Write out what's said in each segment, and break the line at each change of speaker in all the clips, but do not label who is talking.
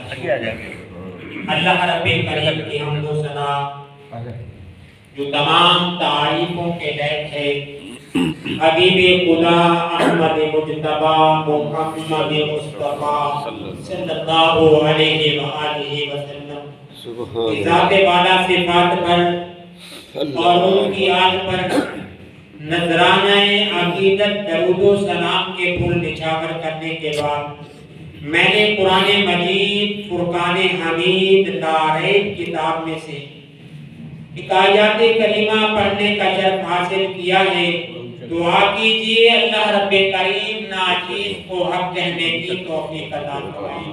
اللہ رب کریم کی حمد و ثنا جو تمام تعریفوں کے لائق ہے، حبیب خدا احمد مجتبی محمد مصطفیٰ صلی اللہ علیہ وآلہ وسلم، ذات بالا صفات پر اور ان کی آل پر نذرانہ عقیدت درود و سلام کے پھول نچھاور کرنے کے بعد میں نے قرآن مجید فرقان حمید دارین کتاب میں سے ایک آیات کریمہ پڑھنے کا شرف حاصل کیا ہے۔ دعا کیجئے اللہ رب کریم ناچیز کو حق کہنے کی توفیق عطا فرمائے،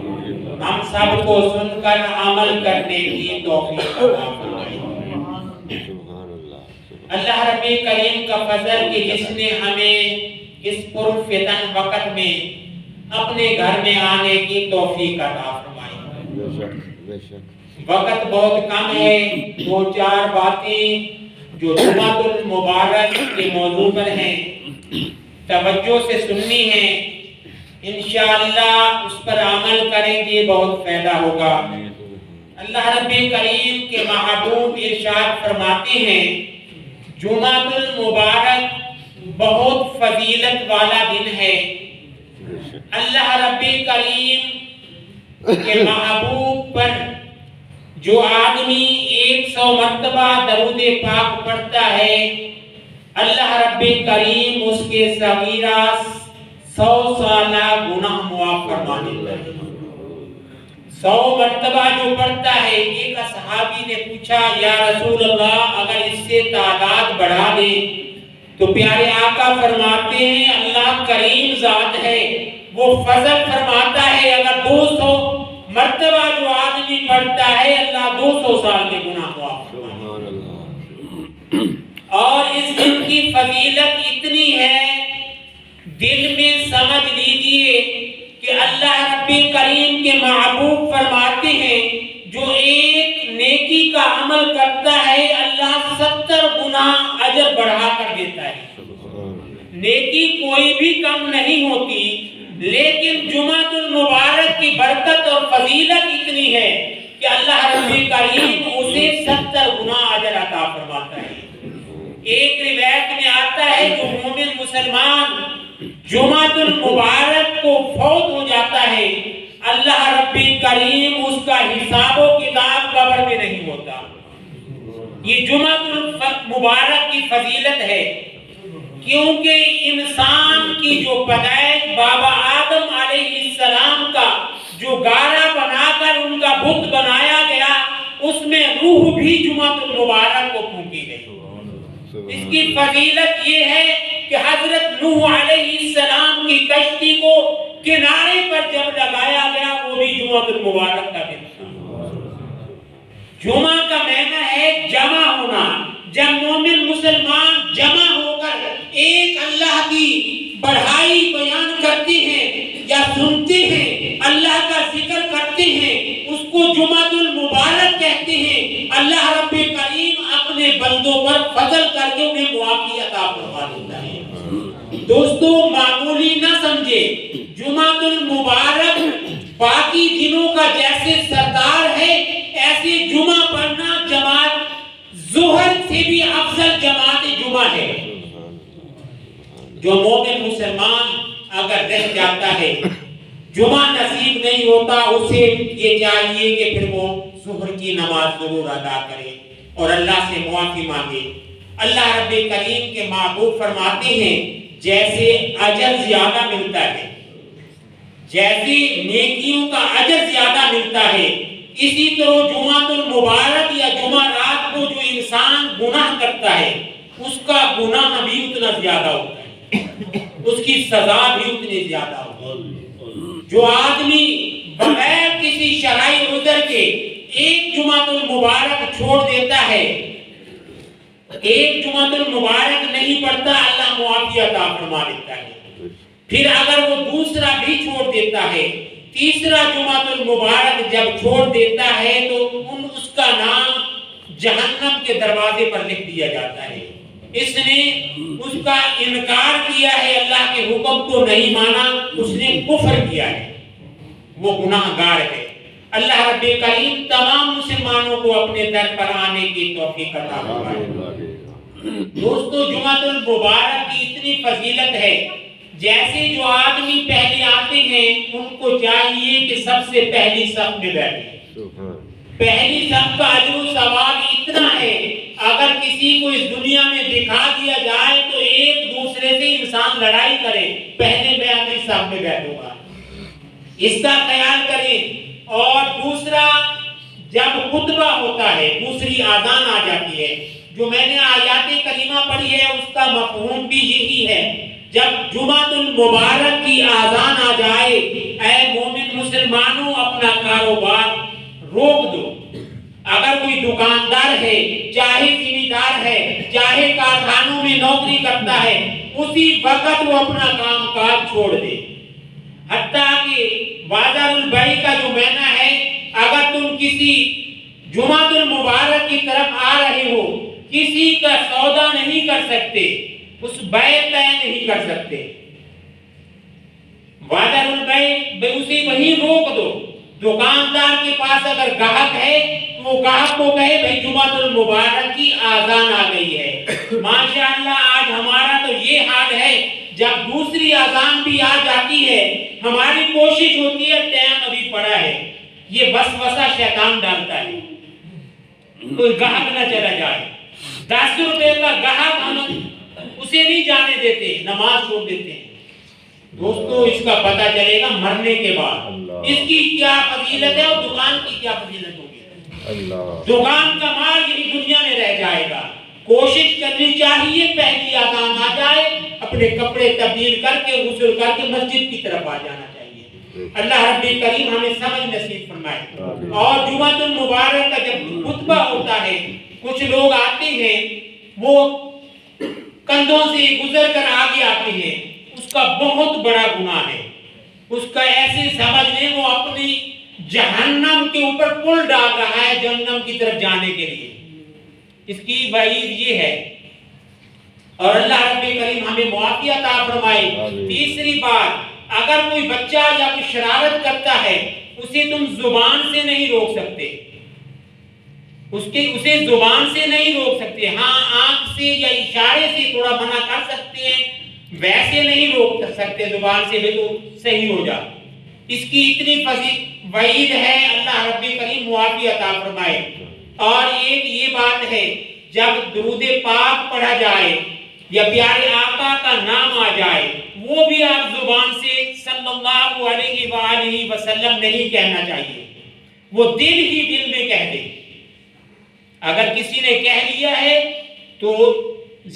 ہم سب کو سن کر عمل کرنے کی توفیق عطا فرمائے۔ اللہ رب کریم کا فضل کہ جس نے ہمیں اس پرفتن وقت میں اپنے گھر میں آنے کی توفیق عطا فرمائی۔ وقت بہت کم ہے، دو چار باتیں جو جمعۃ المبارک کے موضوع پر ہیں توجہ سے سننی ہیں، انشاءاللہ اس پر عمل کریں گے بہت فائدہ ہوگا۔ اللہ رب کریم کے محبوب ارشاد فرماتے ہیں جمعۃ المبارک بہت فضیلت والا دن ہے۔ اللہ رب کریم کے محبوب پر جو آدمی 100 مرتبہ درود پاک پڑھتا ہے، اللہ رب کریم اس کے صغیرہ 100 سالہ گناہ معاف فرما دیتا ہے۔ 100 مرتبہ جو پڑھتا ہے، ایک صحابی نے پوچھا یا رسول اللہ اگر اس سے تعداد بڑھا دیں تو پیارے آقا فرماتے ہیں اللہ کریم ذات ہے، وہ فضل فرماتا ہے اگر 200 مرتبہ جو آدمی پڑھتا ہے اللہ 200 سال کے گناہ معاف فرماتا ہے۔ اور اس دن کی فضیلت اتنی ہے، دل میں سمجھ لیجئے کہ اللہ رب کریم کے محبوب فرماتے ہیں جو ایک نیکی کا عمل کرتا ہے اللہ 70 گنا اجر بڑھا کر دیتا ہے۔ نیکی کوئی بھی کم نہیں ہوتی، لیکن جمعۃ المبارک کی برکت اور فضیلت اتنی ہے کہ اللہ رب کریم اسے 70 گنا اجر عطا فرماتا ہے۔ ایک روایت میں آتا ہے جو مومن مسلمان جمعۃ المبارک کو فوت ہو جاتا ہے، اللہ رب کریم اس کا حساب و کتاب قبر میں نہیں ہوتا۔ یہ جمعۃ المبارک کی فضیلت ہے، کیونکہ انسان کی جو پیدائش بابا آدم علیہ السلام کا جو گارا بنا کر ان کا بت بنایا گیا، اس میں روح بھی جمعۃ المبارک کو پھونکی گئی۔ اس کی فضیلت یہ ہے کہ حضرت نوح علیہ السلام کی کشتی کو کنارے پر جب لگایا گیا وہ بھی جمعۃ المبارک کا دن تھا۔ جمعہ کا معنی ہے جمع ہونا۔ جب مومن مسلمان جمع ہو کر ایک اللہ کی بڑائی بیان کرتے ہیں یا سنتے ہیں، اللہ کا ذکر کرتے ہیں، اس کو جمعۃ المبارک کہتے ہیں۔ اللہ رب کریم اپنے بندوں پر فضل کر کے انہیں معافی عطا فرما دیتا ہے۔ دوستو معمولی نہ سمجھے، جمعۃ المبارک باقی دنوں کا جیسے سردار ہے، ایسے جمعہ پڑھنا جماعت ظہر سے بھی افضل جماعت جمعہ ہے۔ جو مومن مسلمان اگر رہ جاتا ہے، جمعہ نصیب نہیں ہوتا، اسے یہ چاہیے کہ پھر وہ ظہر کی نماز ضرور ادا کرے اور اللہ سے معافی مانگے۔ اللہ رب کریم کے محبوب فرماتے ہیں جیسے اجر زیادہ ملتا ہے، جیسے نیکیوں کا اجر زیادہ ملتا ہے، اسی طرح جمعۃ المبارک یا جمعہ رات کو جو انسان گناہ کرتا ہے اس کا گناہ بھی اتنا زیادہ ہوتا ہے، اس کی سزا بھی اتنی زیادہ ہوتی ہے۔ جو آدمی بغیر کسی شرعی عذر کے ایک جمعۃ المبارک چھوڑ دیتا ہے، ایک جمعۃ المبارک نہیں پڑھتا، اللہ معافی عطا فرما دیتا ہے۔ پھر اگر وہ دوسرا بھی چھوڑ دیتا ہے، تیسرا جمعۃ المبارک جب چھوڑ دیتا ہے تو اس کا نام جہنم کے دروازے پر لکھ دیا جاتا ہے۔ اس نے اس کا انکار کیا ہے، اللہ کے حکم کو نہیں مانا، اس نے کفر کیا ہے، وہ گناہگار ہے۔ اللہ رب کریم تمام مسلمانوں کو اپنے در پر آنے کی توفیق عطا فرمائے۔ دوستو جمعۃ المبارک کی اتنی فضیلت ہے، جیسے جو آدمی پہلے آتے ہیں ان کو چاہیے کہ سب سے پہلی صف میں بیٹھیں۔ پہلی صف کا اجر و ثواب اتنا ہے، اگر کسی کو اس دنیا میں دکھا دیا جائے تو ایک دوسرے سے انسان لڑائی کرے، پہلے میں اپنی صف میں بیٹھوں گا، اس کا خیال کریں۔ اور دوسرا، جب خطبہ ہوتا ہے، دوسری آذان آ جاتی ہے، جو میں نے آیات کریمہ پڑھی ہے اس کا مفہوم بھی یہی ہے، جب جمعۃ المبارک کی آذان آ جائے، اے مومن مسلمانوں اپنا کاروبار روک دو۔ اگر کوئی دکاندار ہے، چاہے زمیندار ہے، چاہے کارخانوں میں نوکری کرتا ہے، اسی وقت وہ اپنا کام کاج چھوڑ دے۔ حتیٰ کہ بازار البیع کا جو معنی ہے، اگر تم کسی جمعۃ المبارک کی طرف آ رہے ہو، کسی کا سودا نہیں کر سکتے، اس بیع طے نہیں کر سکتے، بازار البیع اسے وہیں روک دو۔ دکاندار کے پاس اگر گاہک ہے تو وہ گاہک کو کہے بھائی جمعۃ المبارک کی آذان آ گئی ہے۔ ماشاءاللہ آج ہمارا تو یہ حال ہے، جب دوسری آذان بھی آ جاتی ہے ہماری کوشش ہوتی ہے ٹائم ابھی پڑا ہے، یہ وسوسہ شیطان ڈالتا ہے کوئی گاہک نہ چلا جائے۔ 10 روپے کا گاہک ہم اسے نہیں جانے دیتے، نماز چھوڑ دیتے ہیں۔ دوستو اس کا پتہ چلے گا مرنے کے بعد، اس کی کیا فضیلت ہے اور دکان کی کیا فضیلت ہوگی۔ دکان کا مال یہی دنیا میں رہ جائے گا۔ کوشش کرنی چاہیے پہلی آذان آ جائے اپنے کپڑے تبدیل کر کے غسل کر کے مسجد کی طرف آ جانا چاہیے۔ اللہ رب کریم ہمیں سمجھ نصیب فرمائے۔ اور جمعۃ المبارک کا جب خطبہ ہوتا ہے، کچھ لوگ آتے ہیں وہ کندھوں سے گزر کر آگے آتے ہیں، اس کا بہت بڑا گناہ ہے۔ اس کا ایسے سمجھ لیں وہ اپنی جہنم کے اوپر پل ڈال رہا ہے جہنم کی طرف جانے کے لیے، اس کی وعید یہ ہے۔ اور اللہ رب کریم ہمیں معافی عطا فرمائے۔ تیسری بات، اگر کوئی بچہ یا کوئی شرارت کرتا ہے اسے تم زبان سے نہیں روک سکتے، اسے زبان سے نہیں روک سکتے، ہاں آنکھ سے یا اشارے سے تھوڑا منع کر سکتے ہیں، ویسے نہیں روک سکتے زبان سے بھی تو صحیح ہو جا۔ اس کی اتنی وعید ہے، اللہ رب کریم معافی عطا فرمائے۔ اور ایک یہ بات ہے، جب درود پاک پڑھا جائے یا پیارے آقا کا نام آ جائے، وہ بھی آپ زبان سے صلی اللہ علیہ وآلہ وسلم نہیں کہنا چاہیے، وہ دل ہی دل میں کہہ دے۔ اگر کسی نے کہہ لیا ہے تو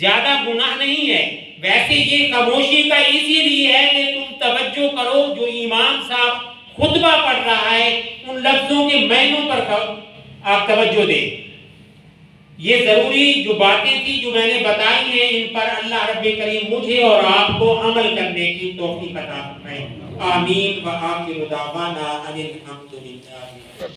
زیادہ گناہ نہیں ہے، ویسے یہ خاموشی کا اسی لیے ہے کہ تم توجہ کرو، جو امام صاحب خطبہ پڑھ رہا ہے ان لفظوں کے معنوں پر آپ توجہ دیں۔ یہ ضروری جو باتیں تھی جو میں نے بتائی ہیں، ان پر اللہ رب کریم مجھے اور آپ کو عمل کرنے کی توفیق عطا فرمائے۔ آمین و آخر دعوانا ان الحمد للہ۔